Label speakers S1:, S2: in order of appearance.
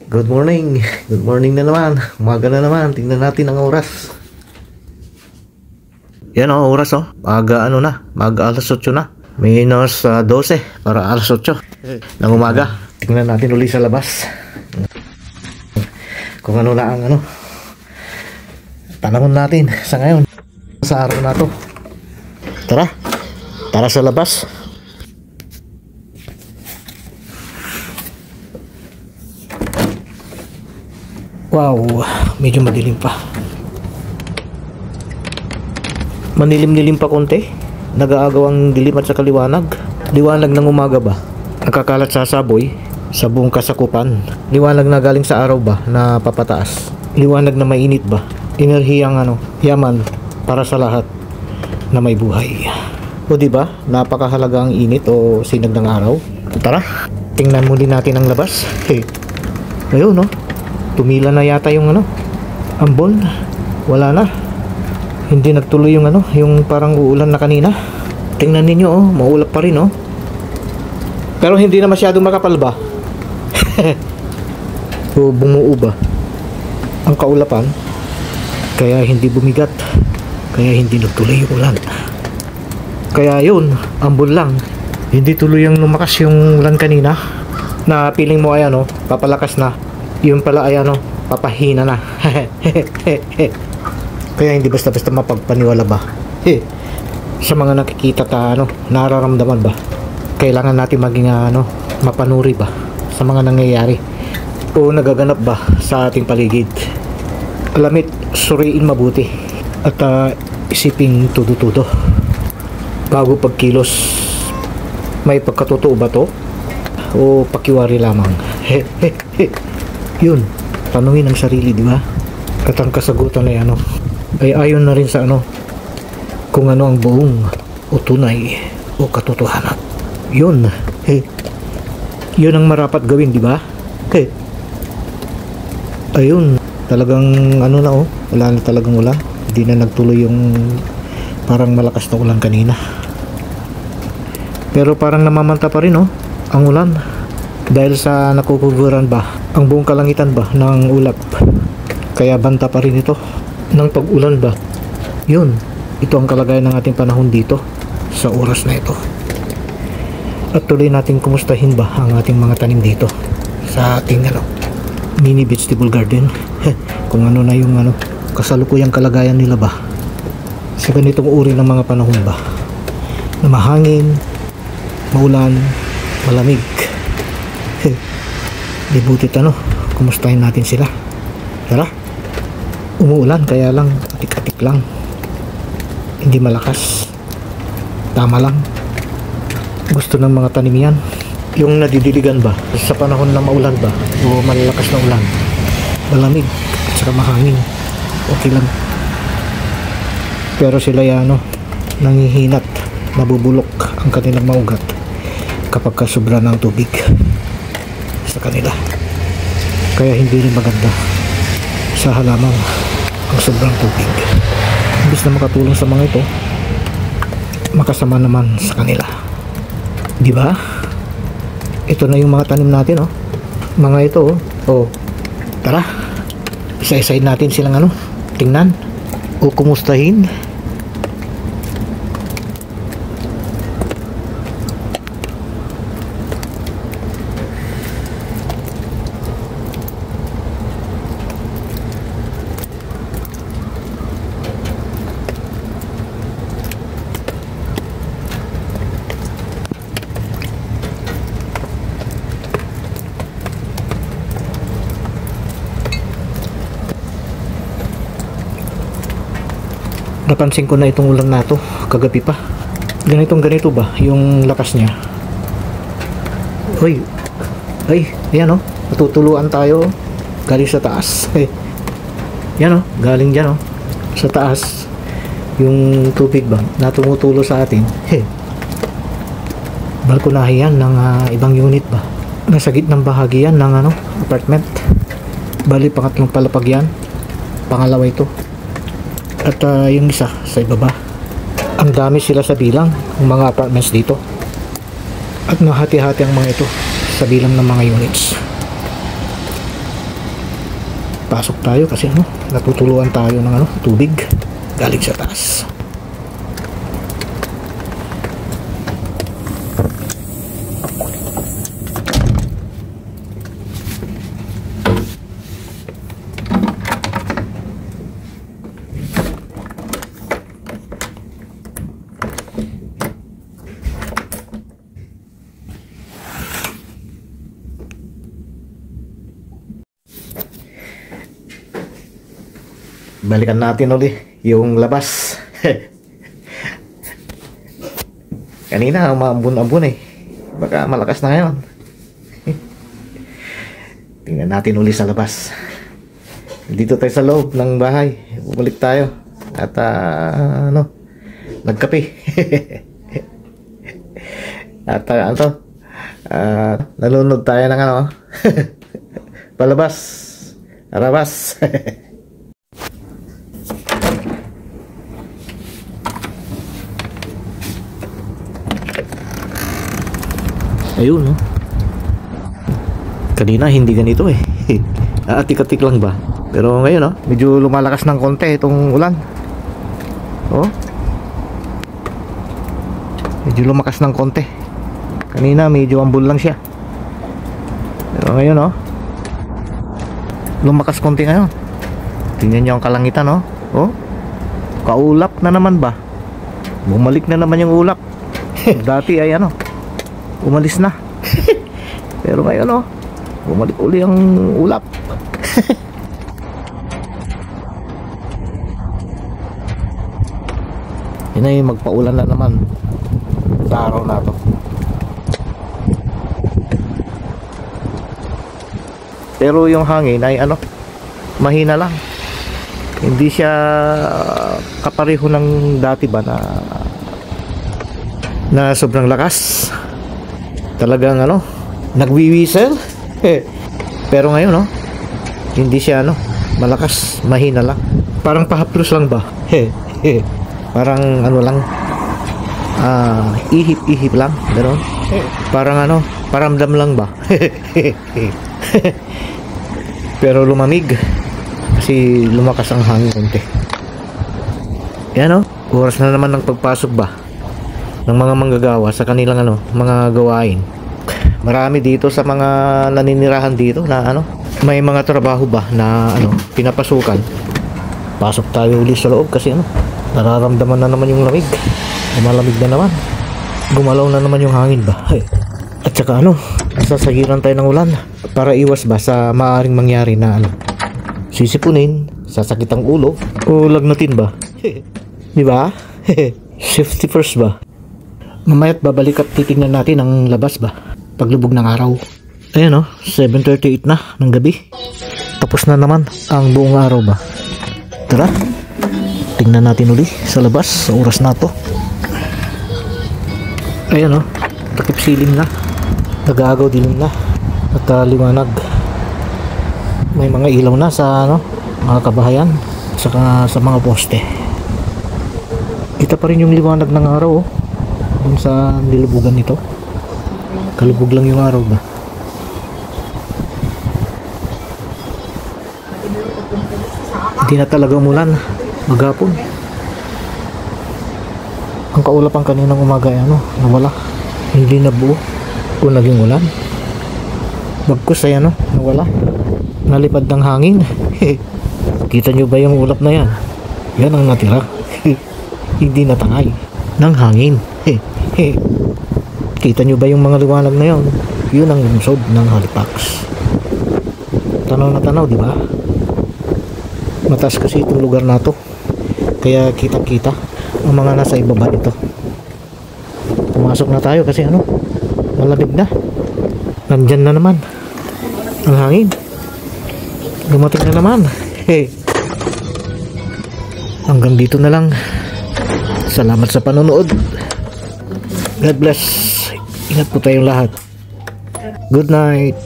S1: Good morning. Good morning na naman. Umaga na naman. Tingnan natin ang oras. Yan o, oras o. Maaga ano na. Maaga alas 8 na. Minus 12 para alas 8 ng umaga. Tingnan natin uli sa labas. Kung ano na ang ano. Tanawin natin sa ngayon. Sa araw na to. Tara. Tara sa labas. Wow, medyo madilim pa. Manilim-nilim pa konti. Nag-aagawang dilim at sa kaliwanag. Liwanag ng umaga ba? Nakakalat sa saboy sa buong kasakupan. Liwanag na galing sa araw ba na papataas. Liwanag na mainit ba? Enerhiyang yaman para sa lahat na may buhay. O di ba? Napakahalaga ang init o sinag ng araw. Tara, tingnan muli natin ang labas. Ayun no. Tumila na yata yung ambon. Wala na. Hindi nagtuloy yung yung parang uulan na kanina. Tingnan ninyo maulap pa rin Pero hindi na masyadong makapal ba? O bumuo ba ang kaulapan? Kaya hindi bumigat. Kaya hindi nagtuloy yung ulan. Kaya yun, ambon lang. Hindi tuloy yung lumakas yung ulan kanina. Na piling mo ay papalakas na. Yun pala ay papahina na. Kaya hindi basta-basta mapagpaniwala ba? Sa mga nakikita nararamdaman ba? Kailangan natin maging mapanuri ba sa mga nangyayari o nagaganap ba sa ating paligid? Alamit, suriin mabuti at isiping tudo-tudo bago pagkilos. May pagkatotoo ba to o pakiwari lamang? Yun, tanungin ang sarili, di ba? At ang kasagutan ay ay ayon na rin sa kung ano ang buong o tunay o katotohanan. Yun, yun ang marapat gawin, di ba? Ayun, talagang wala na talagang ulan. Hindi na nagtuloy yung parang malakas na ulan kanina. Pero parang namamanta pa rin ang ulan. Dahil sa nakukuguran ba ang buong kalangitan ba ng ulap. Kaya banta pa rin ito ng pag-ulan ba. Yun, ito ang kalagayan ng ating panahon dito sa oras na ito. At tuloy natin kumustahin ba ang ating mga tanim dito sa ating mini vegetable garden. Kung na yung kasalukuyang kalagayan nila ba sa ganitong uri ng mga panahon ba na mahangin, maulan, malamig. Di butit kumustahin natin sila. Tara, umuulan kaya lang atik-atik lang, hindi malakas, tama lang. Gusto ng mga tanim yan yung nadidiligan ba sa panahon na maulan ba o malalakas na ulan, malamig at saka mahangin, okay lang. Pero sila nangihinat, nabubulok ang kanilang maugat kapag kasobra ng tubig sa kanila. Kaya hindi rin maganda sa halaman ang sobrang tubig. Imbis na makatulong sa mga ito, makasama naman sa kanila, di ba? Ito na yung mga tanim natin mga ito tara, isa-isahin natin silang tingnan o kumustahin. Napansin ko na itong ulan na to kagabi pa. Ganito ba yung lakas niya? Ay, ayan natutuluan tayo galing sa taas. Yan galing dyan sa taas yung tubig ba na tumutulo sa atin. Balkonahe yan ng ibang unit ba. Nasa gitnang bahagi yan ng apartment. Bali pangatlong palapag yan, pangalawa ito. At yung isa sa ibaba. Ang dami sila sa bilang ng mga apartments dito. At nahati-hati ang mga ito sa bilang ng mga units. Pasok tayo kasi ano, natutuluan tayo ng ano, tubig galing sa taas. Balikan natin ulit yung labas. Kanina umaambun-ambun eh. Baka malakas na ngayon. Tingnan natin ulit sa labas. Dito tayo sa loob ng bahay. Bumalik tayo. At ano, nagkape. At nalunod tayo ng ano. Palabas. Arabas. Ayun, no? Kanina hindi ganito eh. Atik-atik lang ba? Pero ngayon, no? Medyo lumalakas ng konti itong ulan. Oh. Medyo lumakas ng konti. Kanina medyo ambon lang siya. Pero ngayon, no? Lumakas konti ngayon. Tingnan niyo ang kalangitan, no? Oh. Kaulap na naman ba? Bumalik na naman yung ulap. Dati ay ano, umalis na. Pero ngayon, oh, bumalik uli ang ulap. Yun ay magpaulan na naman sa araw na to. Pero yung hangin ay ano, mahina lang. Hindi siya kapareho ng dati ba na sobrang lakas. Talagang ano, nagwiwisel. Pero ngayon, no, hindi siya ano, malakas, mahina lang. Parang pahaplos lang ba? Parang ano lang, ihip-ihip lang, gano'n. Parang ano, paramdam lang ba? Pero lumamig kasi lumakas ang hangin konti. Yan, no, oras na naman ng pagpasok ba ng mga manggagawa sa kanilang ano, mga gawain. Marami dito sa mga naninirahan dito na ano, may mga trabaho ba na ano, pinapasukan. Pasok tayo ulit sa loob kasi ano, nararamdaman na naman yung lamig. Lumalamig na naman. Gumalaw na naman yung hangin ba. At saka ano, nasasagiran tayo ng ulan para iwas ba sa maaaring mangyari na ano, sisipunin, sasakit ang ulo o lagnatin ba. Di ba? Safety first ba. Mamaya't babalik at titignan natin ang labas ba paglubog ng araw. Ayan, oh, 7:38 na ng gabi. Tapos na naman ang buong araw ba. Tara, tingnan natin uli sa labas sa oras na to. Ayan, oh, takip silim na, nag-aagaw dilim na at liwanag. May mga ilaw na sa ano, mga kabahayan, saka sa mga poste. Kita pa rin yung liwanag ng araw, oh, dun sa nilubugan nito. Kalubog lang yung araw ba. Hindi na talaga umulan maghapon. Ang kaulap ang kaninang umaga ay ano, nawala, hindi na buo o naging ulan. Bagkus ay ano, nawala, nalipad ng hangin. Kita nyo ba yung ulap na yan? Yan ang natira. Hindi natangay ng hangin. Kita nyo ba yung mga liwanag na yun? Yun ang lungsod ng Halifax. Tanaw na tanaw, di ba? Mataas kasi itong lugar na to, kaya kita-kita ang mga nasa ibaba nito. Pumasok na tayo kasi ano, malamig na. Nandyan na naman ang hangin. Dumating na naman. Hanggang dito na lang. Salamat sa panonood. God bless. Ingat po tayong lahat. Good night.